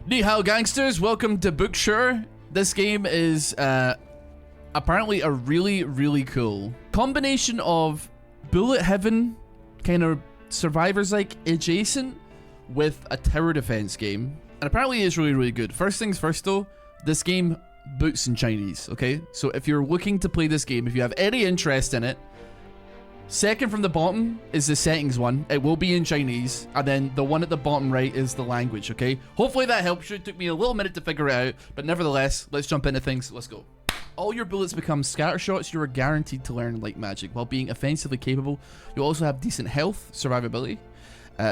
Ni hao gangsters, welcome to Bookshare. This game is apparently a really cool combination of bullet heaven, kind of survivors-like adjacent, with a tower defense game. And apparently it's really good. First things first though, this game boots in Chinese, okay? So if you're looking to play this game, if you have any interest in it, second from the bottom is the settings one. It will be in Chinese. And then the one at the bottom right is the language, okay? Hopefully that helps you. It took me a little minute to figure it out. But nevertheless, let's jump into things. Let's go. All your bullets become scatter shots. You are guaranteed to learn light magic. While being offensively capable, you also have decent health, survivability,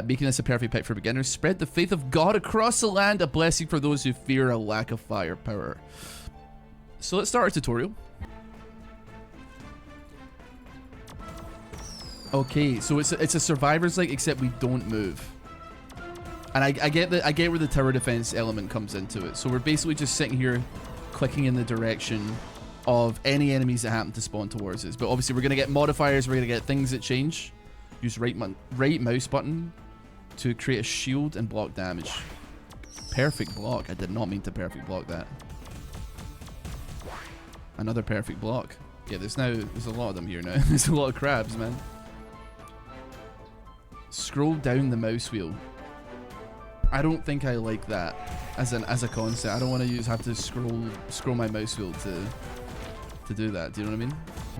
making this a perfect pick for beginners. Spread the faith of God across the land, a blessing for those who fear a lack of firepower. So let's start our tutorial. Okay, so it's a survivors like, except we don't move. And I get where the tower defense element comes into it. So we're basically just sitting here clicking in the direction of any enemies that happen to spawn towards us. But obviously we're gonna get modifiers, we're gonna get things that change. Use right mouse button to create a shield and block damage. Perfect block. I did not mean to perfect block that. Another perfect block. Yeah, there's a lot of them here now. There's a lot of crabs, man. Scroll down the mouse wheel. I don't think I like that as a concept. I don't want to have to scroll my mouse wheel to do that. Do you know what I mean?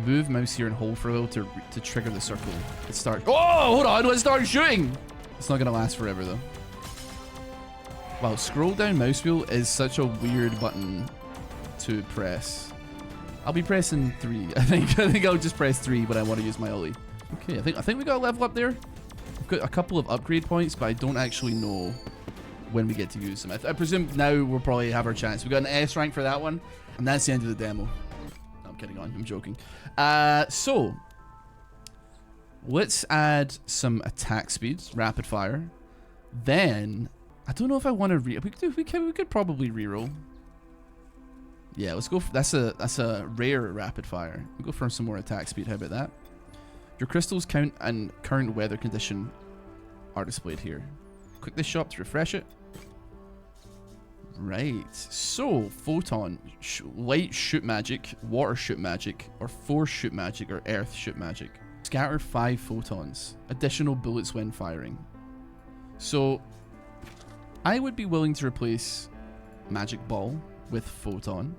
Move mouse here and hold for a little to trigger the circle. It starts. Oh, hold on! Let's start shooting. It's not gonna last forever though. Wow, scroll down mouse wheel is such a weird button to press. I'll be pressing 3. I think I'll just press 3 when I want to use my ulti. Okay, I think we got a level up there. We've got a couple of upgrade points, but I don't actually know when we get to use them. I presume now we'll probably have our chance. We got an S rank for that one, and that's the end of the demo. No, I'm kidding on. I'm joking. So let's add some attack speed, rapid fire. Then I don't know if I want to we could probably reroll. Yeah, let's go. That's a rare rapid fire. We'll go for some more attack speed. How about that? Your crystals count and current weather condition are displayed here. Click this shop to refresh it. Right. So, photon, light shoot magic, water shoot magic, or force shoot magic, or earth shoot magic. Scatter 5 photons. Additional bullets when firing. So, I would be willing to replace magic ball with photon.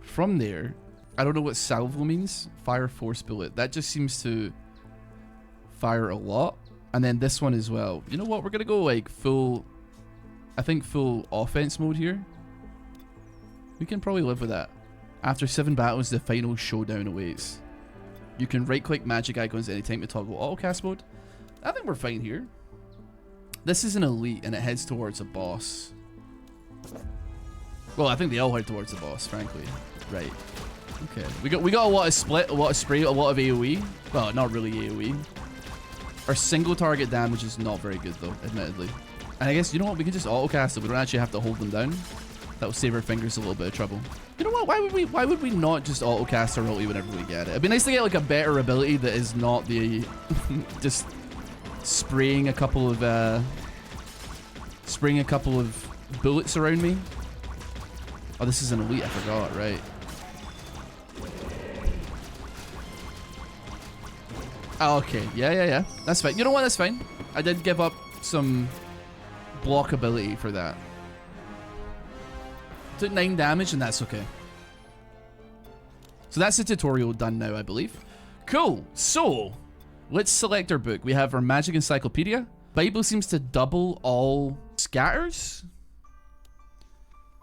From there, I don't know what salvo means. Fire force bullet. That just seems to fire a lot. And then this one as well. You know what? We're gonna go like full, I think full offense mode here. We can probably live with that. After 7 battles, the final showdown awaits. You can right click magic icons anytime to toggle auto cast mode. I think we're fine here. This is an elite and it heads towards a boss. Well, I think they all head towards the boss, frankly. Right. Okay. We got a lot of split, a lot of spray, a lot of AoE. Well, not really AoE. Our single target damage is not very good though, admittedly. And I guess, you know what, we can just auto cast it. We don't actually have to hold them down. That will save our fingers a little bit of trouble. You know what, why would we not just auto cast our ulti whenever we get it? It'd be nice to get like a better ability that is not the just spraying a couple of bullets around me. Oh, this is an elite, I forgot, right. Oh, okay, yeah. That's fine. You know what, that's fine. I did give up some blockability for that. Took 9 damage and that's okay. So that's the tutorial done now, I believe. Cool, so let's select our book. We have our magic encyclopedia. Bible seems to double all scatters.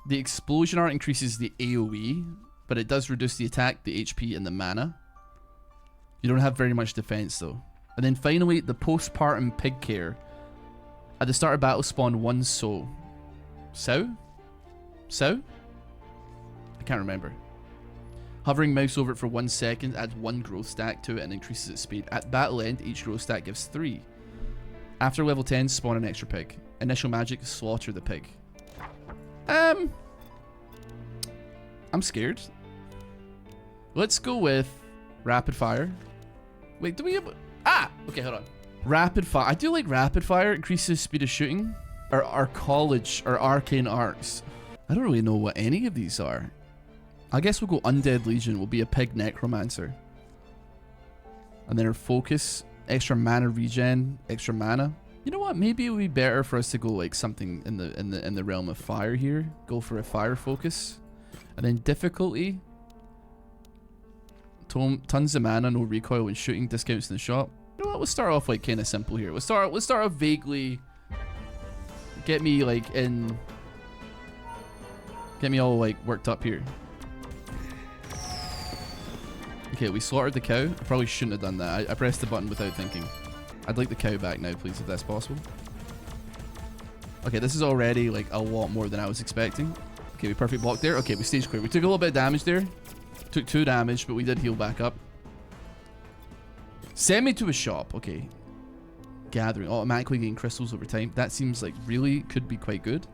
The explosion art increases the AoE, but it does reduce the attack, the HP, and the mana. You don't have very much defense though. And then finally, the postpartum pig care. At the start of battle, spawn 1 soul. Sow? I can't remember. Hovering mouse over it for 1 second adds 1 growth stack to it and increases its speed. At battle end, each growth stack gives 3. After level 10, spawn an extra pig. Initial magic, slaughter the pig. I'm scared. Let's go with rapid fire. Wait, do we have... Ah! Okay, hold on. Rapid fire. I do like rapid fire. Increases speed of shooting. Our college, our arcane arts. I don't really know what any of these are. I guess we'll go Undead Legion. We'll be a pig necromancer. And then our focus, extra mana regen, extra mana. You know what? Maybe it would be better for us to go like something in the realm of fire here. Go for a fire focus. And then difficulty. Tons of mana, no recoil when shooting, discounts in the shop. You know what? We'll start off like kind of simple here. We'll start off vaguely. Get me like in. Get me all like worked up here. Okay, we slaughtered the cow. I probably shouldn't have done that. I pressed the button without thinking. I'd like the cow back now, please, if that's possible. Okay, this is already like a lot more than I was expecting. Okay, we perfect blocked there. Okay, we stage clear. We took a little bit of damage there. Took 2 damage, but we did heal back up. Send me to a shop. Okay. Gathering. Automatically gain crystals over time. That seems like really could be quite good.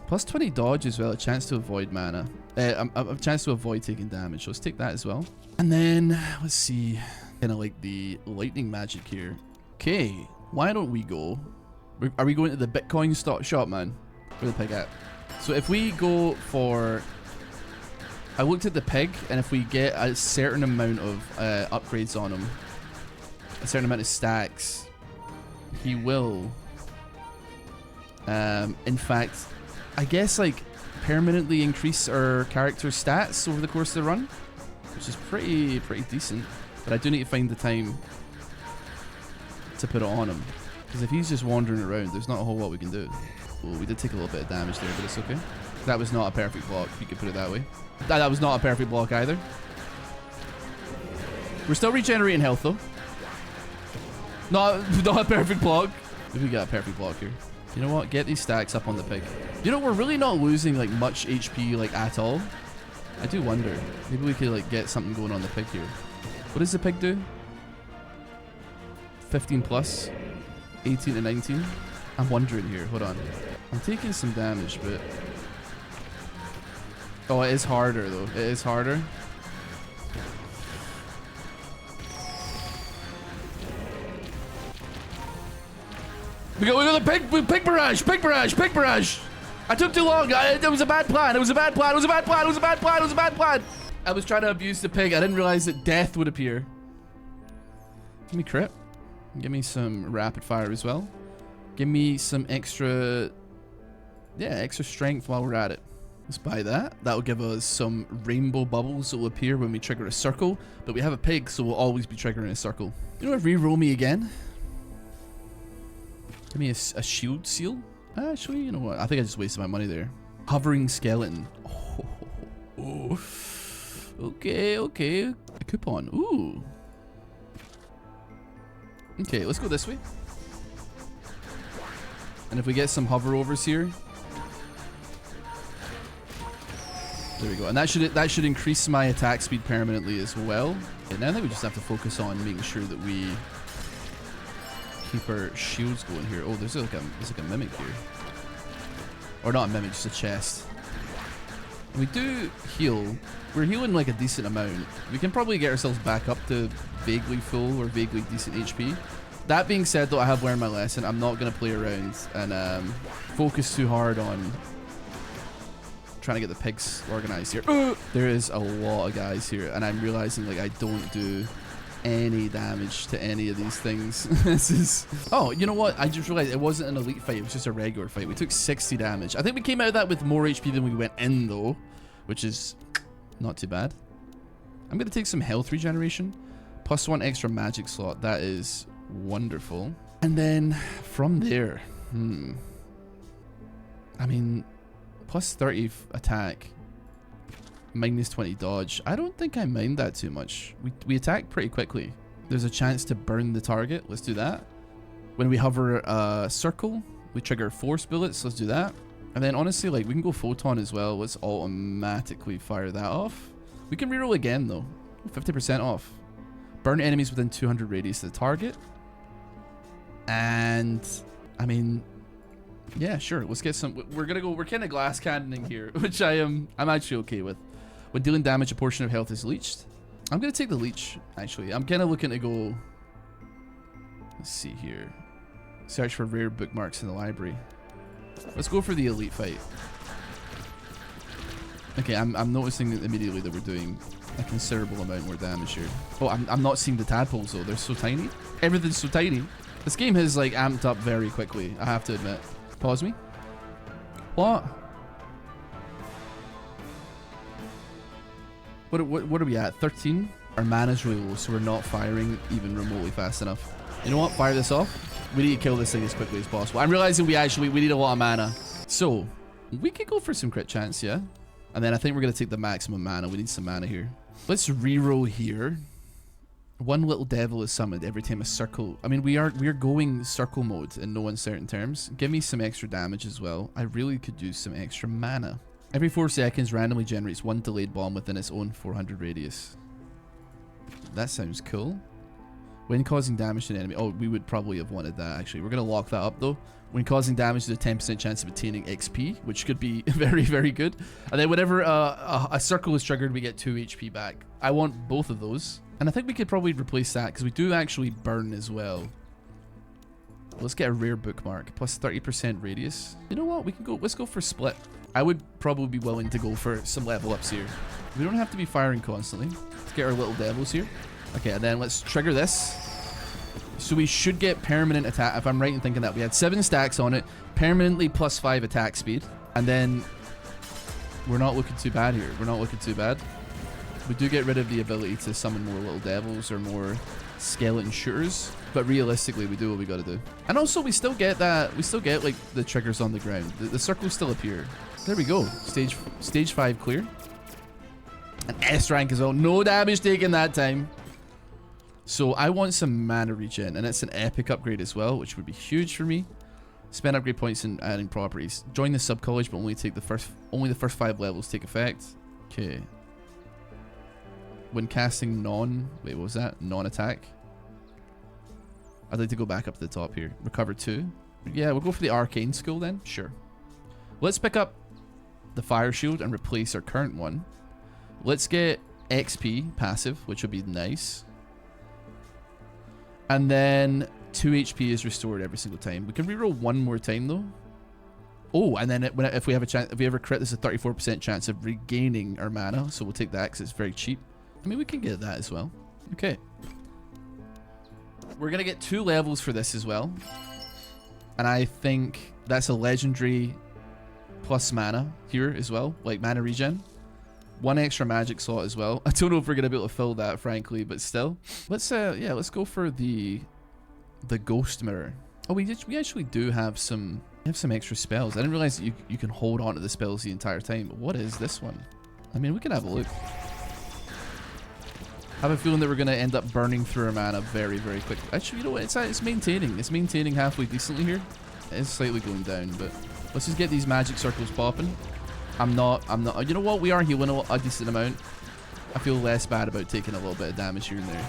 Plus 20 dodge as well. A chance to avoid mana. A chance to avoid taking damage. So let's take that as well. And then, let's see. Kind of like the lightning magic here. Okay. Why don't we go? Are we going to the Bitcoin stock shop, man? Where the pig at? So if we go for... I looked at the pig, and if we get a certain amount of upgrades on him, a certain amount of stacks, he will, in fact, I guess like permanently increase our character's stats over the course of the run, which is pretty decent. But I do need to find the time to put it on him, because if he's just wandering around, there's not a whole lot we can do. Well, we did take a little bit of damage there, but it's okay. That was not a perfect block, you could put it that way. That was not a perfect block either. We're still regenerating health though. Not a perfect block. Maybe we got a perfect block here. You know what? Get these stacks up on the pig. You know, we're really not losing like much HP like at all. I do wonder. Maybe we could like get something going on the pig here. What does the pig do? 15 plus. 18 to 19. I'm wondering here. Hold on. I'm taking some damage, but... Oh, it is harder though. It is harder. We got the pig barrage, pig barrage, pig barrage. I took too long. It was a bad plan. It was a bad plan. It was a bad plan. It was a bad plan. It was a bad plan. I was trying to abuse the pig. I didn't realize that death would appear. Give me crit. Give me some rapid fire as well. Give me some extra, extra strength while we're at it. Let's buy that. That'll give us some rainbow bubbles that will appear when we trigger a circle. But we have a pig, so we'll always be triggering a circle. You know what? Re-roll me again. Give me a shield seal. Actually, you know what? I think I just wasted my money there. Hovering skeleton. Oh. Okay. A coupon. Ooh. Okay, let's go this way. And if we get some hover overs here. There we go. And that should increase my attack speed permanently as well. And I think we just have to focus on making sure that we keep our shields going here. Oh, there's like a mimic here. Or not a mimic, just a chest. We do heal. We're healing like a decent amount. We can probably get ourselves back up to vaguely full or vaguely decent HP. That being said though, I have learned my lesson. I'm not going to play around and focus too hard on trying to get the pigs organized here. There is a lot of guys here, and I'm realizing like I don't do any damage to any of these things. This is... Oh, you know what? I just realized it wasn't an elite fight. It was just a regular fight. We took 60 damage. I think we came out of that with more HP than we went in though, which is not too bad. I'm going to take some health regeneration. +1 extra magic slot. That is wonderful. And then from there, I mean, +30 attack, -20 dodge. I don't think I mind that too much. We attack pretty quickly. There's a chance to burn the target. Let's do that. When we hover a circle, we trigger force bullets. Let's do that. And then honestly, like, we can go photon as well. Let's automatically fire that off. We can reroll again though. 50% off. Burn enemies within 200 radius of the target. And I mean, yeah, sure. Let's get some. We're kind of glass cannoning here, which I'm actually okay with. When dealing damage, a portion of health is leached. I'm gonna take the leech. Actually, I'm kind of looking to go. Let's see here. Search for rare bookmarks in the library. Let's go for the elite fight. Okay, I'm noticing immediately that we're doing a considerable amount more damage here. Oh, I'm not seeing the tadpoles though. They're so tiny. Everything's so tiny. This game has like amped up very quickly, I have to admit. Pause me. What? What are we at? 13? Our mana's really low, so we're not firing even remotely fast enough. You know what? Fire this off. We need to kill this thing as quickly as possible. I'm realizing we need a lot of mana. So, we could go for some crit chance, yeah? And then I think we're going to take the maximum mana. We need some mana here. Let's reroll here. One little devil is summoned every time a circle... I mean, we are going circle mode in no uncertain terms. Give me some extra damage as well. I really could use some extra mana. Every 4 seconds, randomly generates one delayed bomb within its own 400 radius. That sounds cool. When causing damage to an enemy... Oh, we would probably have wanted that, actually. We're going to lock that up, though. When causing damage, there's a 10% chance of attaining XP, which could be very, very good. And then whenever a circle is triggered, we get 2 HP back. I want both of those. And I think we could probably replace that, because we do actually burn as well. Let's get a rare bookmark. Plus 30% radius. You know what? We can go... Let's go for split. I would probably be willing to go for some level ups here. We don't have to be firing constantly. Let's get our little devils here. Okay, and then let's trigger this. So we should get permanent attack. If I'm right in thinking that, we had 7 stacks on it, permanently plus 5 attack speed, and then we're not looking too bad here. We're not looking too bad. We do get rid of the ability to summon more little devils or more skeleton shooters, but realistically we do what we gotta do. And also we still get that, we still get like the triggers on the ground. The circles still appear. There we go. Stage 5 clear. An S rank as well. No damage taken that time. So I want some mana regen, and it's an epic upgrade as well, which would be huge for me. Spend upgrade points in adding properties. Join the sub college, but only the first 5 levels take effect. Okay. When casting wait, what was that? Non-attack. I'd like to go back up to the top here. Recover 2. Yeah, we'll go for the arcane skill then. Sure. Let's pick up the fire shield and replace our current one. Let's get XP passive, which would be nice. And then 2 HP is restored every single time. We can reroll one more time though. Oh, and then if we have a chance, if we ever crit, there's a 34% chance of regaining our mana. So we'll take that because it's very cheap. I mean, we can get that as well. Okay. We're gonna get 2 levels for this as well. And I think that's a legendary plus mana here as well, like mana regen. 1 extra magic slot as well. I don't know if we're gonna be able to fill that, frankly, but still. Let's yeah, let's go for the ghost mirror. Oh, we actually do have some extra spells. I didn't realize that you can hold on to the spells the entire time. But what is this one? I mean, we can have a look. I have a feeling that we're gonna end up burning through our mana very, very quickly. Actually, you know what? It's maintaining. It's maintaining halfway decently here. It is slightly going down, but let's just get these magic circles popping. I'm not, you know what? We are healing a decent amount. I feel less bad about taking a little bit of damage here and there.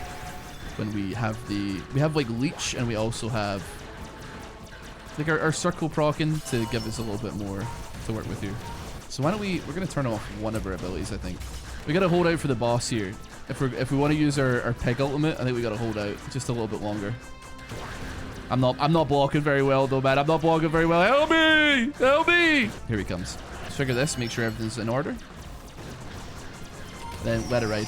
When we have like leech, and we also have like our circle proccing to give us a little bit more to work with here. So why don't we're gonna turn off one of our abilities, I think. We gotta hold out for the boss here. If we want to use our peg ultimate, I think we gotta hold out just a little bit longer. I'm not blocking very well though, man. I'm not blocking very well. Help me! Help me! Here he comes. Trigger this, make sure everything's in order. Then let it ride.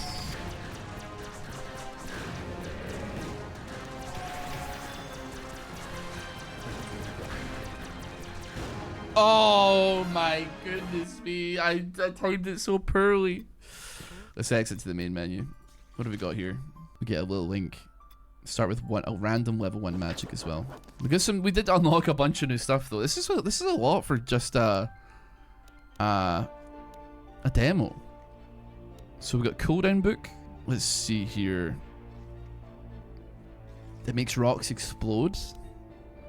Oh my goodness me. I timed it so poorly. Let's exit to the main menu. What have we got here? We get a little link. Start with a random level 1 magic as well. We did unlock a bunch of new stuff though. This is a lot for just a demo. So we got cooldown book. Let's see here. It makes rocks explode,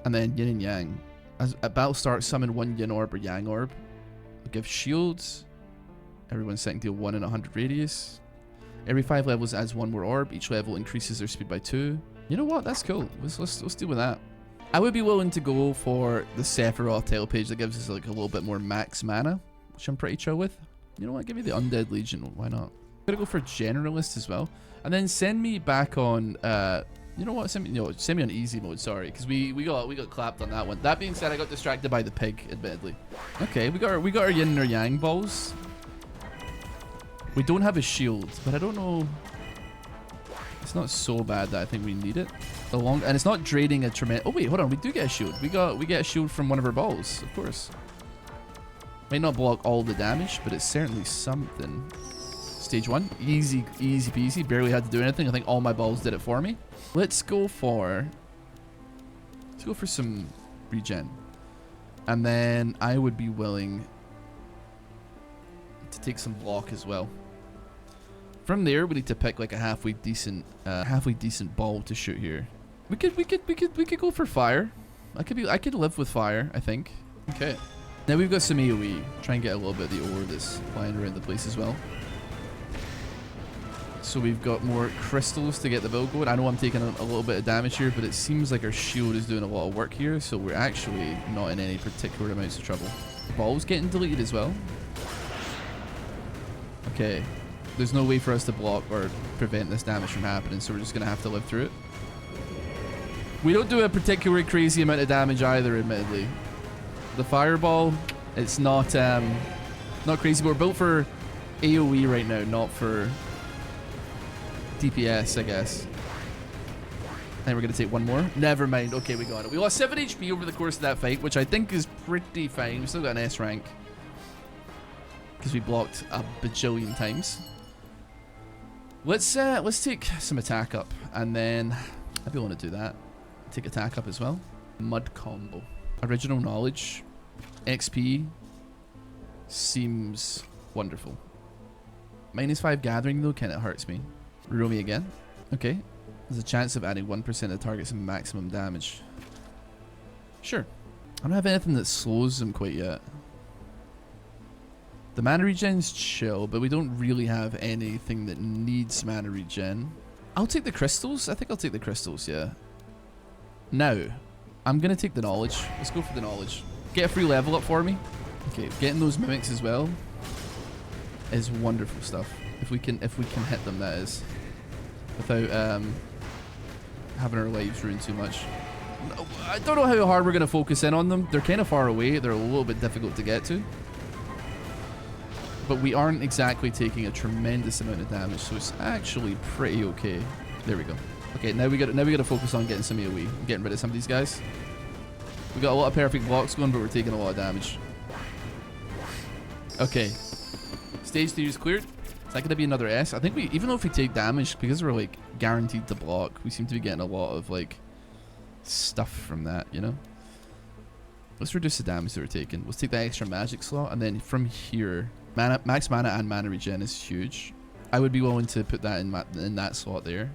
and then yin and yang. As at battle start, summon 1 yin orb or yang orb. It gives shields. Everyone's setting deal 1 in 100 radius. Every 5 levels adds 1 more orb. Each level increases their speed by 2. You know what? That's cool. Let's deal with that. I would be willing to go for the Sephiroth title page that gives us like a little bit more max mana, which I'm pretty chill with. You know what? Give me the Undead Legion. Why not? I'm gonna go for Generalist as well. And then send me back on You know what? Send me on easy mode. Sorry, because we got clapped on that one. That being said, I got distracted by the pig, admittedly. Okay, we got our yin and our yang balls. We don't have a shield, but I don't know. It's not so bad that I think we need it. And it's not draining a tremendous. Oh wait, hold on. We do get a shield. We get a shield from one of our balls, of course. Might not block all the damage, but it's certainly something. Stage 1, easy peasy. Barely had to do anything. I think all my balls did it for me. Let's go for some regen, and then I would be willing to take some block as well. From there, we need to pick like a halfway decent ball to shoot here. We could go for fire. I could live with fire, I think. Okay. Now we've got some AoE. Try and get a little bit of the ore that's flying around the place as well. So we've got more crystals to get the build going. I know I'm taking a little bit of damage here, but it seems like our shield is doing a lot of work here, so we're actually not in any particular amounts of trouble. The ball's getting deleted as well. Okay. There's no way for us to block or prevent this damage from happening, so we're just going to have to live through it. We don't do a particularly crazy amount of damage either, admittedly. The fireball, it's not crazy. We're built for AoE right now, not for DPS, I guess. And we're going to take one more. Never mind. Okay, we got it. We lost 7 HP over the course of that fight, which I think is pretty fine. We still got an S rank because we blocked a bajillion times. Let's take some attack up, and then I'd be willing to do that. Take attack up as well. Mud combo. Original knowledge. XP seems wonderful. -5 gathering though kind of hurts me. Roll me again. Okay. There's a chance of adding 1% of targets and maximum damage. Sure. I don't have anything that slows them quite yet. The mana regen's chill, but we don't really have anything that needs mana regen. I'll take the crystals. I think I'll take the crystals, yeah. Now, I'm going to take the knowledge. Let's go for the knowledge. Get a free level up for me. Okay, getting those mimics as well is wonderful stuff. If we can hit them, that is. Without having our lives ruined too much. I don't know how hard we're going to focus in on them. They're kind of far away. They're a little bit difficult to get to. But we aren't exactly taking a tremendous amount of damage, so it's actually pretty okay. There we go. Okay, now we got to focus on getting some AoE. Getting rid of some of these guys. We got a lot of perfect blocks going, but we're taking a lot of damage. Okay. Stage 3 is cleared. Is that going to be another S? I think even though if we take damage, because we're like guaranteed to block, we seem to be getting a lot of like stuff from that, you know? Let's reduce the damage that we're taking. Let's take that extra magic slot, and then from here, max mana and mana regen is huge. I would be willing to put that in that slot there.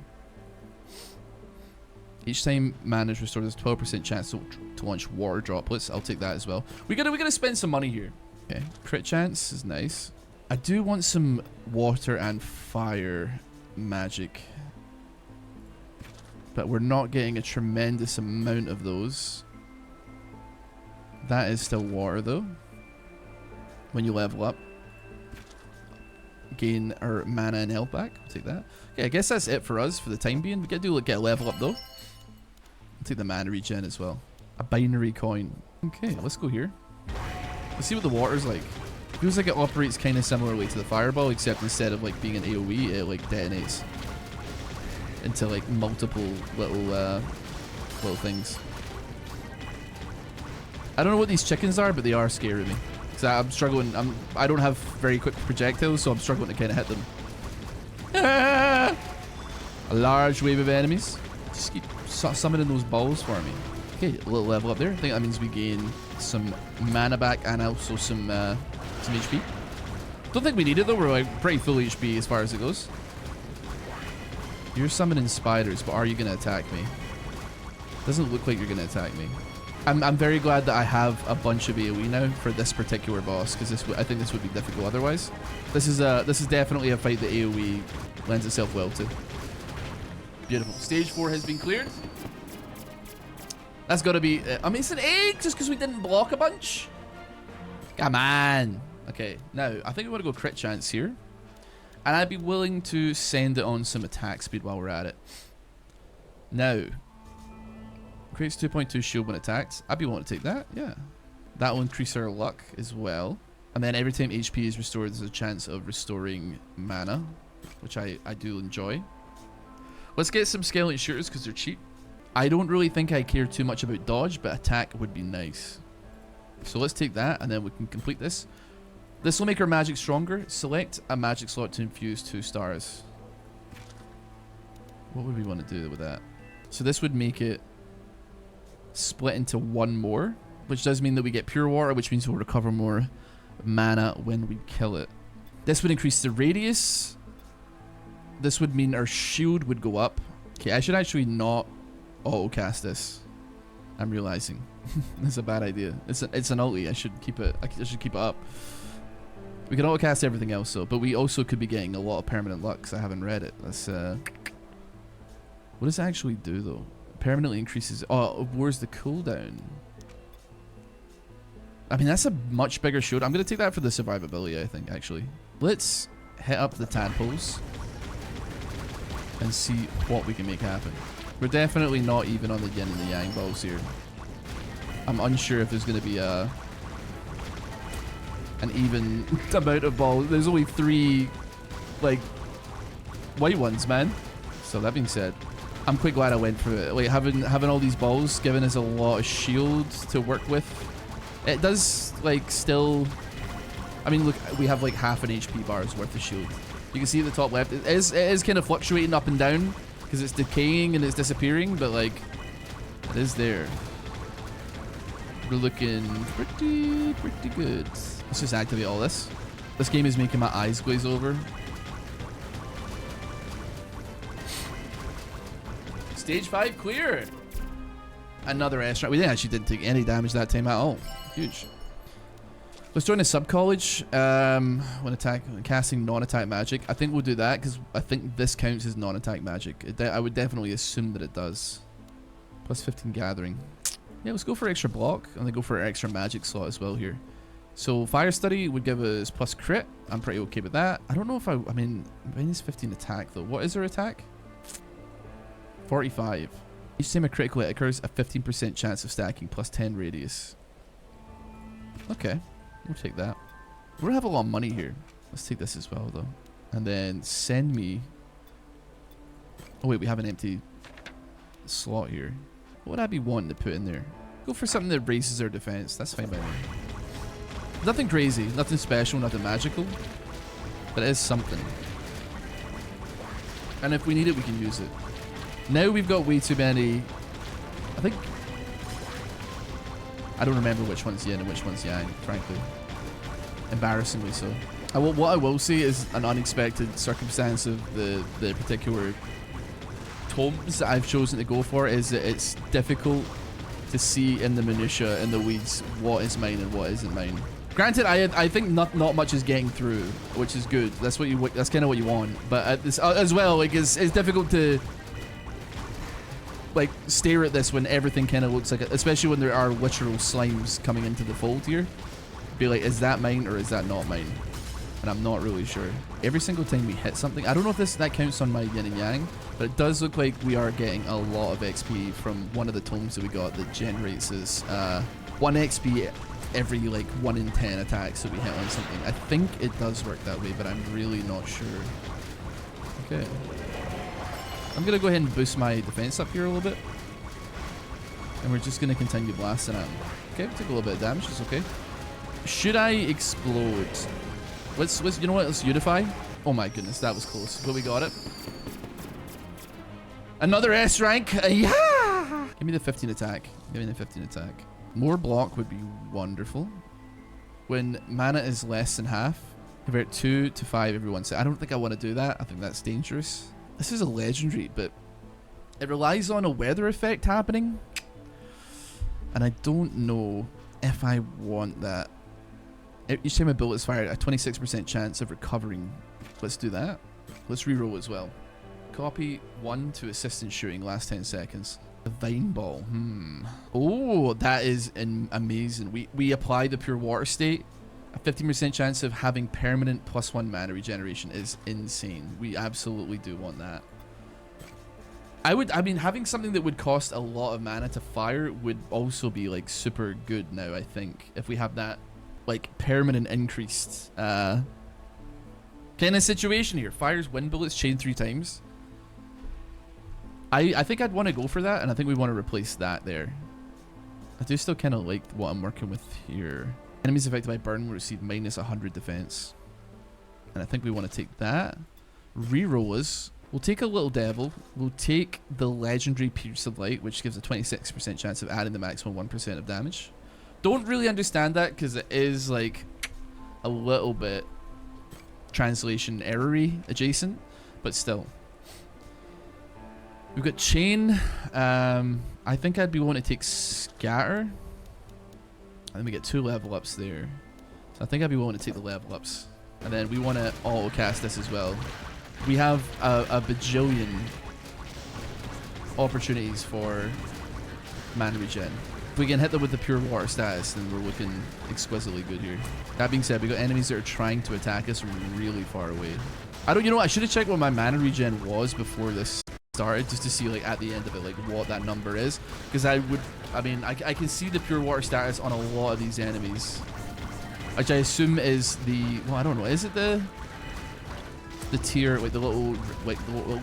Each time mana is restored, there's 12% chance to launch water droplets. I'll take that as well. We gotta spend some money here. Okay, crit chance is nice. I do want some water and fire magic, but we're not getting a tremendous amount of those. That is still water though. When you level up, gain our mana and health back. I'll take that. Okay, I guess that's it for us for the time being. We gotta get a level up though. I'll take the mana regen as well. A binary coin. Okay, let's go here. Let's see what the water's like. Feels like it operates kind of similarly to the fireball, except instead of like being an AoE, it like detonates into like multiple little things. I don't know what these chickens are, but they are scaring me. Cause I'm struggling. I don't have very quick projectiles, so I'm struggling to kind of hit them. Ah! A large wave of enemies. Just keep summoning those balls for me. Okay, a little level up there. I think that means we gain some mana back and also some HP. Don't think we need it though. We're like pretty full HP as far as it goes. You're summoning spiders, but are you gonna attack me? Doesn't look like you're gonna attack me. I'm very glad that I have a bunch of AoE now for this particular boss, because I think this would be difficult otherwise. This is definitely a fight that AoE lends itself well to. Beautiful. Stage 4 has been cleared. That's got to be. I mean, it's an egg just because we didn't block a bunch. Come on. Okay, now I think we want to go crit chance here, and I'd be willing to send it on some attack speed while we're at it. Now, creates 2.2 shield when attacked. I'd be willing to take that, yeah. That will increase our luck as well. And then every time HP is restored, there's a chance of restoring mana, which I do enjoy. Let's get some scaling shooters because they're cheap. I don't really think I care too much about dodge, but attack would be nice. So let's take that, and then we can complete this. This will make our magic stronger. Select a magic slot to infuse 2 stars. What would we want to do with that? So this would make it split into 1 more, which does mean that we get pure water, which means we'll recover more mana when we kill it. This would increase the radius. This would mean our shield would go up. Okay, I should actually not auto-cast this. I'm realizing. That's a bad idea. It's an ulti. I should keep it up. We can auto-cast everything else though, but we also could be getting a lot of permanent luck because I haven't read it. Let's what does it actually do though? Permanently increases. Oh, where's the cooldown? I mean, that's a much bigger shield. I'm going to take that for the survivability, I think, actually. Let's hit up the tadpoles and see what we can make happen. We're definitely not even on the yin and the yang balls here. I'm unsure if there's going to be an even amount of balls. There's only 3, like, white ones, man. So that being said, I'm quite glad I went for it. Like, having all these balls giving us a lot of shield to work with. It does, like, still... I mean, look, we have, like, half an HP bar's worth of shield. You can see at the top left, it is kind of fluctuating up and down because it's decaying and it's disappearing, but, like, it is there. We're looking pretty good. Let's just activate all this. This game is making my eyes glaze over. Stage 5 clear. Another S rank. We didn't take any damage that time at all. Huge. Let's join a sub-college. When casting non-attack magic. I think we'll do that because I think this counts as non-attack magic. I would definitely assume that it does. Plus 15 gathering. Yeah, let's go for extra block and then go for an extra magic slot as well here. So fire study would give us plus crit. I'm pretty okay with that. I don't know if I mean, minus 15 attack though. What is our attack? 45. Each time a critical hit occurs, a 15% chance of stacking plus 10 radius. Okay, we'll take that. We're gonna have a lot of money here. Let's take this as well though. And then send me... Oh wait, we have an empty slot here. What would I be wanting to put in there? Go for something that raises our defense. That's fine by me. Nothing crazy, nothing special, nothing magical. But it is something. And if we need it, we can use it. Now we've got way too many... I think... I don't remember which one's yin and which one's yang, frankly. Embarrassingly so. What I will say is an unexpected circumstance of the particular tomes that I've chosen to go for is that it's difficult to see in the minutiae, in the weeds, what is mine and what isn't mine. Granted, I think not much is getting through, which is good. That's kind of what you want. But as well, like it's difficult to like stare at this when everything kind of looks like it, especially when there are literal slimes coming into the fold here. Be like, is that mine or is that not mine? And I'm not really sure. Every single time we hit something, I don't know if that counts on my yin and yang, but it does look like we are getting a lot of XP from one of the tomes that we got that generates us 1 XP every like 1 in 10 attacks that we hit on something. I think it does work that way, but I'm really not sure. Okay. I'm going to go ahead and boost my defense up here a little bit. And we're just going to continue blasting at him. Okay, take a little bit of damage, it's okay. Should I explode? Let's you know what, let's unify. Oh my goodness, that was close, but we got it. Another S rank, yeah! Give me the 15 attack, give me the 15 attack. More block would be wonderful. When mana is less than half, convert 2 to 5 every 1 second. I don't think I want to do that, I think that's dangerous. This is a legendary, but it relies on a weather effect happening. And I don't know if I want that. Each time a bullet is fired, a 26% chance of recovering. Let's do that. Let's reroll as well. Copy 1 to assistant shooting, last 10 seconds. The vine ball. Oh, that is amazing. We apply the pure water state. A 15% chance of having permanent +1 mana regeneration is insane. We absolutely do want that. I mean, having something that would cost a lot of mana to fire would also be like super good now, I think, if we have that like permanent increased kind of situation here. Fires wind bullets chain 3 times. I think I'd want to go for that, and I think we want to replace that there. I do still kind of like what I'm working with here. Enemies affected by burn will receive minus 100 defense. And I think we want to take that. Rerollers. We'll take a little devil. We'll take the legendary Pierce of Light, which gives a 26% chance of adding the maximum 1% of damage. Don't really understand that because it is like a little bit translation error-y adjacent, but still. We've got Chain. I think I'd be wanting to take Scatter. And then we get 2 level ups there. So I think I'd be willing to take the level ups. And then we want to auto cast this as well. We have a bajillion opportunities for mana regen. If we can hit them with the pure water status, then we're looking exquisitely good here. That being said, we got enemies that are trying to attack us from really far away. You know what? I should have checked what my mana regen was before this started, just to see like at the end of it like what that number is, because I can see the pure water status on a lot of these enemies, which I assume is the, well, I don't know, is it the tier, like the little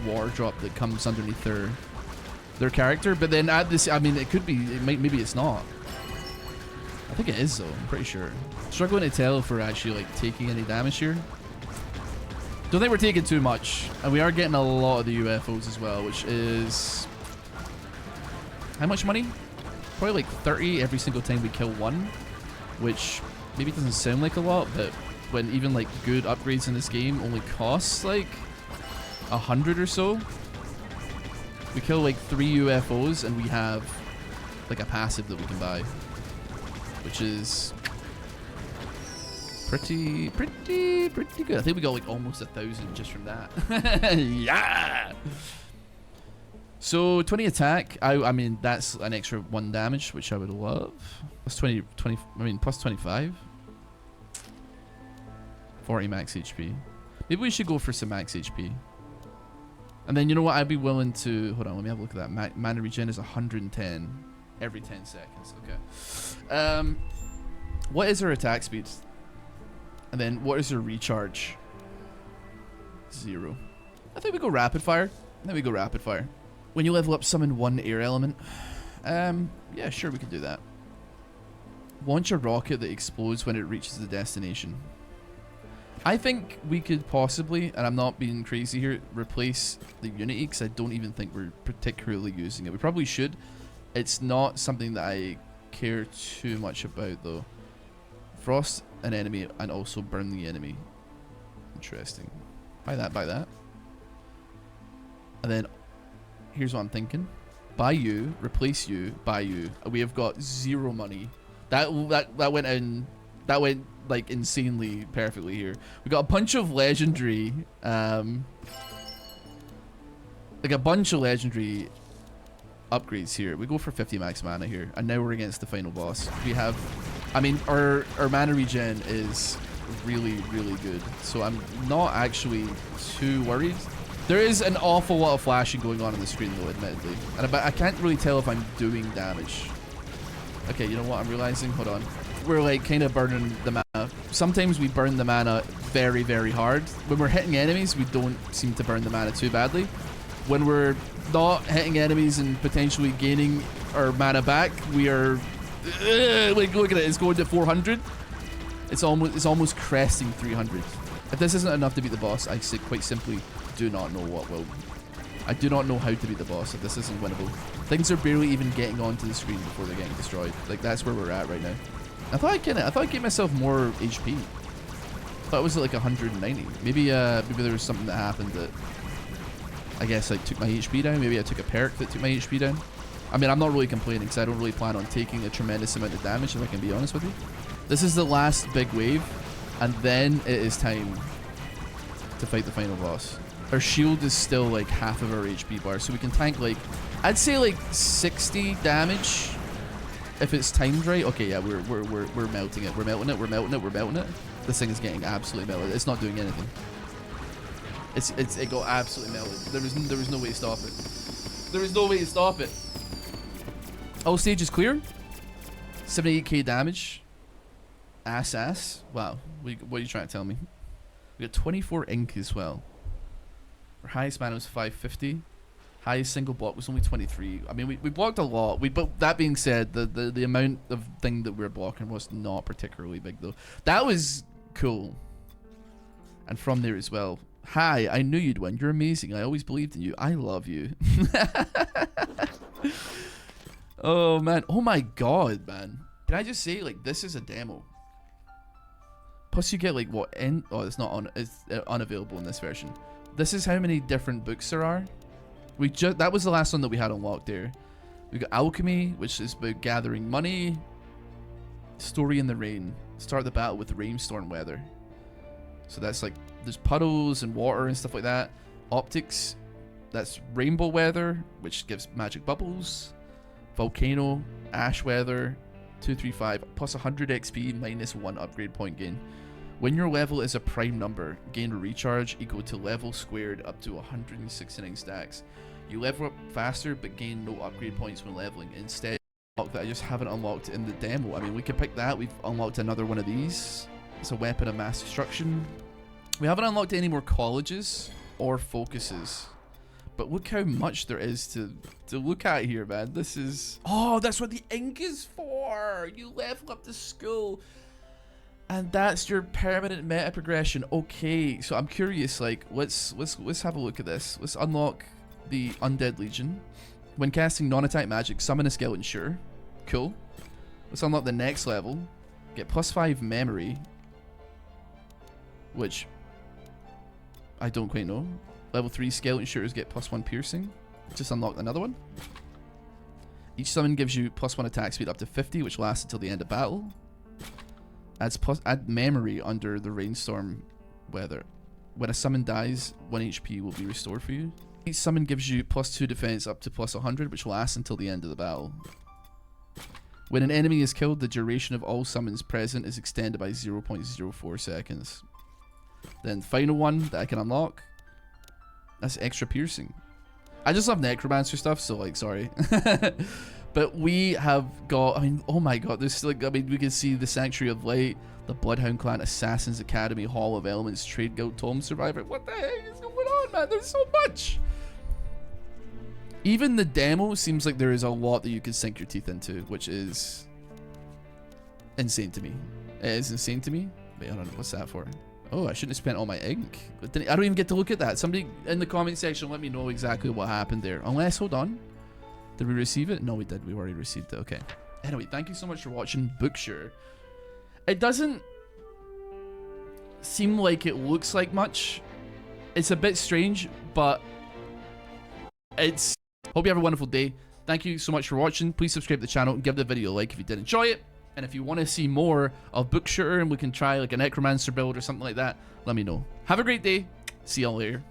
water drop that comes underneath their character? But then at this, I mean, it could be, maybe it's not. I think it is though, I'm pretty sure. Struggling to tell if we're actually like taking any damage here. Don't think we're taking too much, and we are getting a lot of the UFOs as well, which is how much money? Probably like 30 every single time we kill one, which maybe doesn't sound like a lot, but when even like good upgrades in this game only costs like 100 or so, we kill like 3 UFOs and we have like a passive that we can buy, which is pretty good. I think we got like almost 1,000 just from that. Yeah. So 20 attack. I mean, that's an extra 1 damage, which I would love. Plus 20. I mean, plus 25. 40 max HP. Maybe we should go for some max HP. And then you know what? I'd be willing to. Hold on. Let me have a look at that. Mana regen is 110 every 10 seconds. Okay. What is her attack speed? And then what is her recharge? 0. I think we go rapid fire. When you level up, summon 1 air element. Yeah, sure, we can do that. Launch a rocket that explodes when it reaches the destination. I think we could possibly, and I'm not being crazy here, replace the Unity, because I don't even think we're particularly using it. We probably should. It's not something that I care too much about, though. Frost an enemy and also burn the enemy. Interesting. Buy that. And then here's what I'm thinking. Buy you, replace you, buy you. We have got 0 money. That went like insanely perfectly here. We got a bunch of legendary upgrades here. We go for 50 max mana here, and now we're against the final boss. We have, I mean, our mana regen is really good, so I'm not actually too worried. There is an awful lot of flashing going on the screen though, admittedly, and I can't really tell if I'm doing damage. Okay, you know what I'm realizing? Hold on. We're like kind of burning the mana. Sometimes we burn the mana very hard. When we're hitting enemies, we don't seem to burn the mana too badly. When we're not hitting enemies and potentially gaining our mana back, we are like, look at it, it's going to 400. It's almost cresting 300. If this isn't enough to beat the boss, I say quite simply do not know what will. I do not know how to beat the boss if this isn't winnable. Things are barely even getting onto the screen before they're getting destroyed. Like, that's where we're at right now. I thought I'd gave myself more HP. I thought it was like 190. Maybe there was something that happened that I guess I took my HP down. Maybe I took a perk that took my HP down. I mean, I'm not really complaining because I don't really plan on taking a tremendous amount of damage, if I can be honest with you. This is the last big wave, and then it is time to fight the final boss. Our shield is still like half of our HP bar, so we can tank like, I'd say like 60 damage if it's timed right. Okay, yeah, we're melting it. We're melting it. This thing is getting absolutely melted. It's not doing anything. It got absolutely melted. There was no way to stop it. There is no way to stop it. All stages clear. 78k damage. Ass. Wow. What are you trying to tell me? We got 24 ink as well. Our highest mana was 550. Highest single block was only 23. I mean, we blocked a lot. But that being said, the amount of thing that we were blocking was not particularly big though. That was cool. And from there as well. Hi, I knew you'd win. You're amazing. I always believed in you. I love you. Oh man. Oh my god, man. Can I just say, like, this is a demo. Plus you get like what in oh, it's not on, it's unavailable in this version. This is how many different books there are. That was the last one that we had unlocked there. We got Alchemy, which is about gathering money. Story in the Rain. Start the battle with rainstorm weather. So that's like, there's puddles and water and stuff like that. Optics, that's rainbow weather, which gives magic bubbles. Volcano, ash weather, 235, plus 100 XP, minus 1 upgrade point gain. When your level is a prime number, gain a recharge equal to level squared up to 169 stacks. You level up faster, but gain no upgrade points when leveling. Instead, that I just haven't unlocked in the demo. I mean, we could pick that. We've unlocked another one of these. It's a weapon of mass destruction. We haven't unlocked any more colleges or focuses. But look how much there is to look at here, man. This is... Oh, that's what the ink is for! You level up the school. And that's your permanent meta progression. Okay, so I'm curious, like, let's have a look at this. Let's unlock the Undead Legion. When casting non-attack magic, summon a skeleton, sure. Cool. Let's unlock the next level. Get +5 memory. Which... I don't quite know. Level 3 skeleton shooters get +1 piercing. Just unlocked another one. Each summon gives you +1 attack speed up to 50, which lasts until the end of battle. Add memory under the rainstorm weather. When a summon dies, 1 HP will be restored for you. Each summon gives you +2 defense up to +100, which lasts until the end of the battle. When an enemy is killed, the duration of all summons present is extended by 0.04 seconds. Then final one that I can unlock. That's extra piercing. I just love necromancer stuff, so like, sorry. But we have got, I mean, oh my god, there's like, I mean, we can see the Sanctuary of Light, the Bloodhound Clan, Assassin's Academy, Hall of Elements, Trade Guild, Tome Survivor. What the heck is going on, man? There's so much. Even the demo seems like there is a lot that you could sink your teeth into, which is insane to me. It is insane to me. Wait, I don't know, what's that for? Oh, I shouldn't have spent all my ink. I don't even get to look at that. Somebody in the comment section let me know exactly what happened there. Unless, hold on. Did we receive it? No, we did. We already received it. Okay. Anyway, thank you so much for watching Bookshare. It doesn't seem like it looks like much. It's a bit strange, but it's... Hope you have a wonderful day. Thank you so much for watching. Please subscribe to the channel and give the video a like if you did enjoy it. And if you want to see more of Bookshare and we can try like a necromancer build or something like that, let me know. Have a great day. See y'all later.